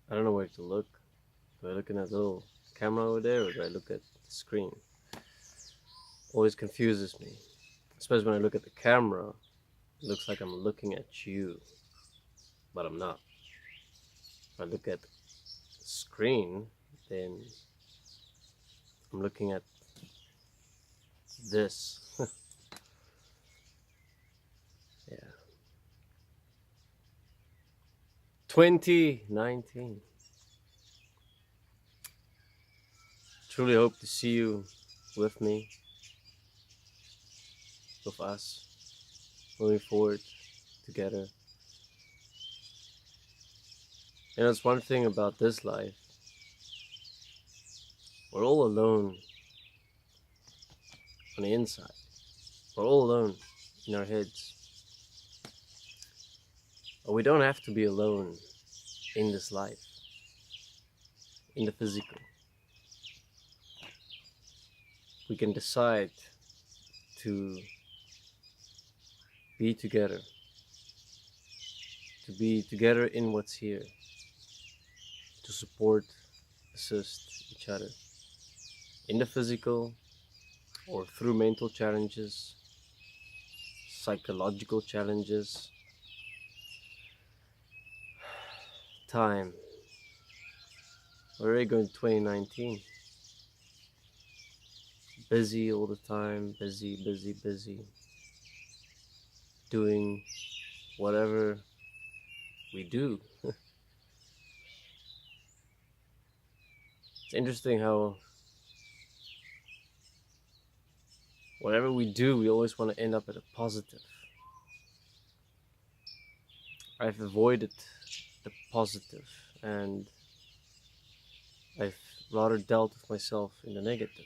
I don't know where to look. Do I look in that little camera over there, or do I look at the screen? Always confuses me. Especially when I look at the camera, it looks like I'm looking at you, but I'm not. If I look at the screen, then I'm looking at this. Yeah. 2019. Truly hope to see you with me, with us, moving forward together. You know, it's one thing about this life. We're all alone on the inside. We're all alone in our heads. But we don't have to be alone in this life, in the physical. We can decide to be together, to be together in what's here, to support, assist each other in the physical or through mental challenges, psychological challenges, time. We're already going to 2019. Busy all the time, busy, doing whatever we do. It's interesting how whatever we do, we always want to end up at a positive. I've avoided the positive, and I've rather dealt with myself in the negative.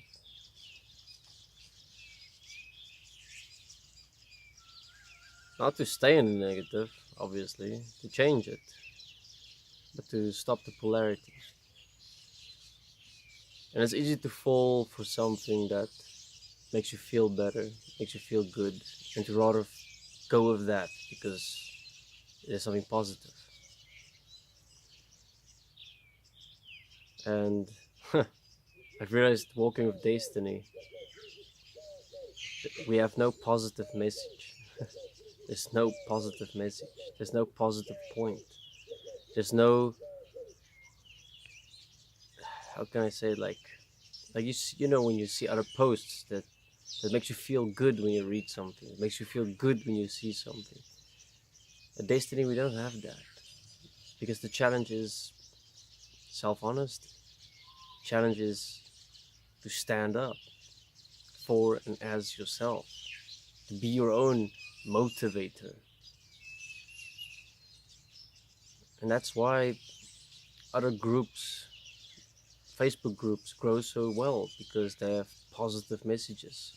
Not to stay in the negative, obviously, to change it, but to stop the polarity. And it's easy to fall for something that makes you feel better, makes you feel good, and to rather go with that because it is something positive. And I've realized walking with destiny, we have no positive message. There's no positive message. There's no positive point. There's no, how can I say it, like you know when you see other posts that makes you feel good when you read something. It makes you feel good when you see something. At Destiny, we don't have that because the challenge is self-honesty. Challenge is to stand up for and as yourself, to be your own motivator. And that's why other groups, Facebook groups, grow so well because they have positive messages.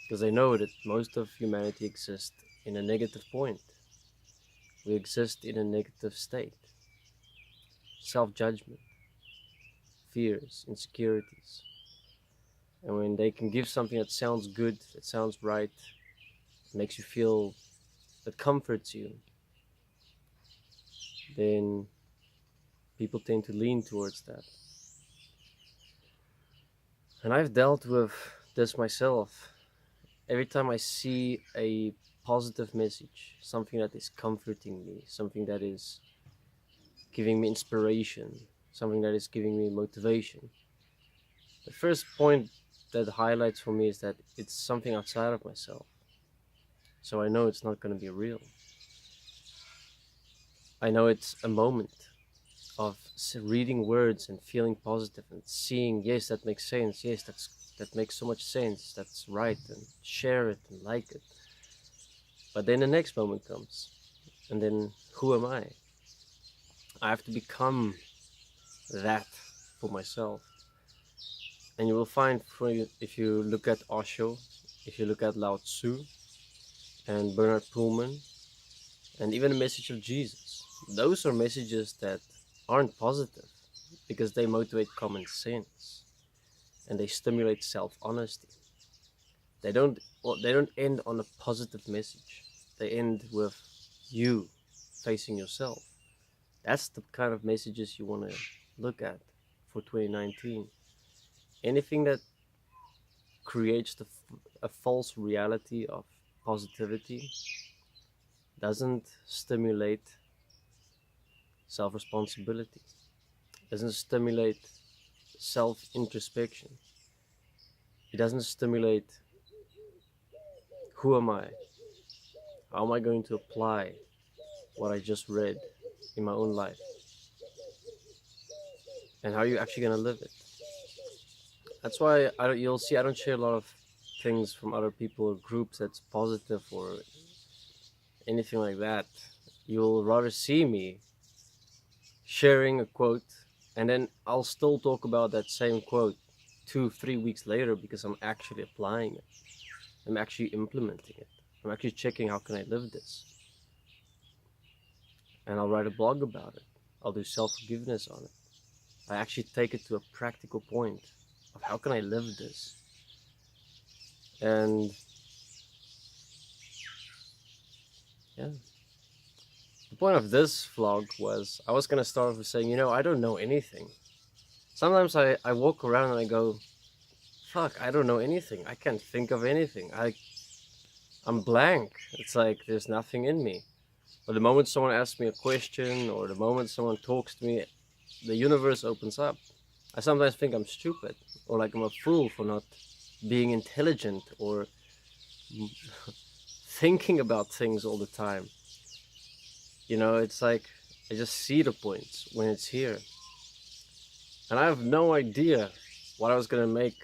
Because they know that most of humanity exists in a negative point. We exist in a negative state. Self judgment, fears, insecurities. And when they can give something that sounds good, that sounds right, makes you feel, that comforts you, then people tend to lean towards that. And I've dealt with this myself. Every time I see a positive message, something that is comforting me, something that is giving me inspiration, something that is giving me motivation, the first point that highlights for me is that it's something outside of myself. So I know it's not going to be real. I know it's a moment of reading words and feeling positive and seeing, yes, that makes sense, yes, that makes so much sense, that's right, and share it and like it. But then the next moment comes, and then who am I? I have to become that for myself. And you will find, if you look at Osho, if you look at Lao Tzu and Bernard Pullman, and even the message of Jesus, those are messages that aren't positive because they motivate common sense and they stimulate self-honesty. They don't end on a positive message. They end with you facing yourself. That's the kind of messages you want to look at for 2019. Anything that creates a false reality of positivity doesn't stimulate self-responsibility, doesn't stimulate self-introspection. It doesn't stimulate who am I? How am I going to apply what I just read in my own life? And how are you actually going to live it? That's why you'll see I don't share a lot of things from other people or groups that's positive or anything like that. You'll rather see me sharing a quote, and then I'll still talk about that same quote 2-3 weeks later because I'm actually applying it. I'm actually implementing it. I'm actually checking how can I live this. And I'll write a blog about it. I'll do self-forgiveness on it. I actually take it to a practical point of how can I live this. And yeah. The point of this vlog was I was going to start with saying, you know, I don't know anything. Sometimes I walk around and I go, fuck, I don't know anything. I can't think of anything. I'm blank. It's like there's nothing in me. But the moment someone asks me a question or the moment someone talks to me, the universe opens up. I sometimes think I'm stupid or like I'm a fool for not being intelligent or thinking about things all the time. You know, it's like I just see the points when it's here. And I have no idea what I was gonna make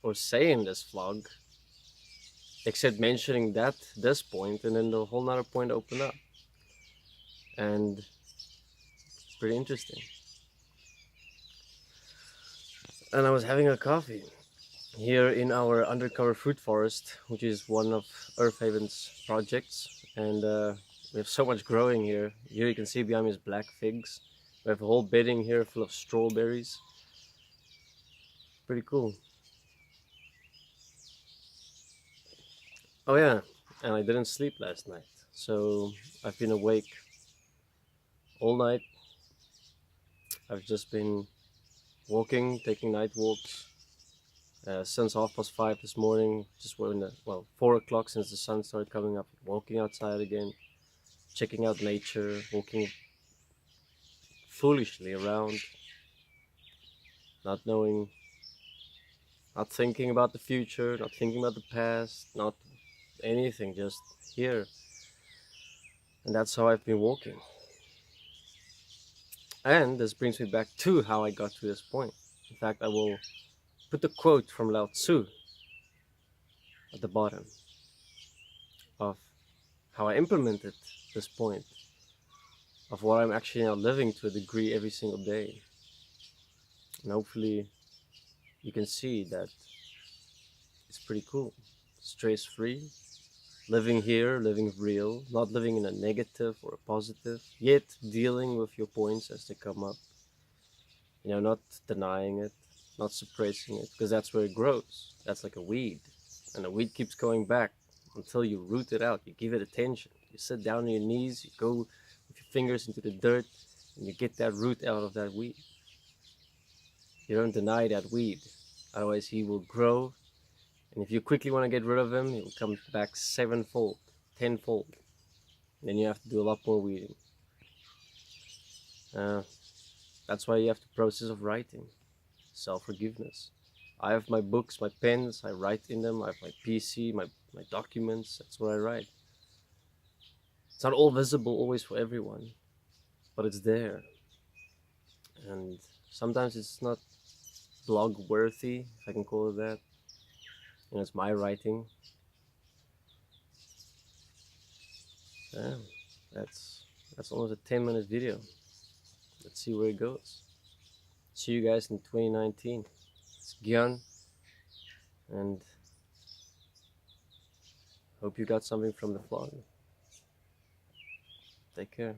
or say in this vlog, except mentioning this point, and then the whole nother point opened up. And it's pretty interesting. And I was having a coffee here in our undercover fruit forest, which is one of Earth Haven's projects. And we have so much growing here. Here you can see behind me is black figs. We have a whole bedding here full of strawberries. Pretty cool. Oh yeah, and I didn't sleep last night. So I've been awake all night. I've just been walking, taking night walks. Since 5:30 this morning, just we're in the, well, 4 o'clock since the sun started coming up, walking outside again, checking out nature, walking foolishly around, not knowing, not thinking about the future, not thinking about the past, not anything, just here. And that's how I've been walking. And this brings me back to how I got to this point. In fact, I will put the quote from Lao Tzu at the bottom of how I implemented this point of what I'm actually now living to a degree every single day. And hopefully you can see that it's pretty cool. Stress-free, living here, living real, not living in a negative or a positive, yet dealing with your points as they come up. You know, not denying it, not suppressing it, because that's where it grows. That's like a weed, and the weed keeps going back until you root it out. You give it attention. You sit down on your knees, you go with your fingers into the dirt, and you get that root out of that weed. You don't deny that weed, otherwise he will grow, and if you quickly want to get rid of him, he will come back 7-fold, 10-fold. Then you have to do a lot more weeding. That's why you have the process of writing, self-forgiveness. I have my books, my pens, I write in them. I have my PC, my documents, that's what I write. It's not all visible always for everyone, but it's there. And sometimes it's not blog worthy, if I can call it that. And it's my writing. Yeah, that's almost a 10-minute video. Let's see where it goes. See you guys in 2019. It's Gyan, and hope you got something from the vlog. Take care.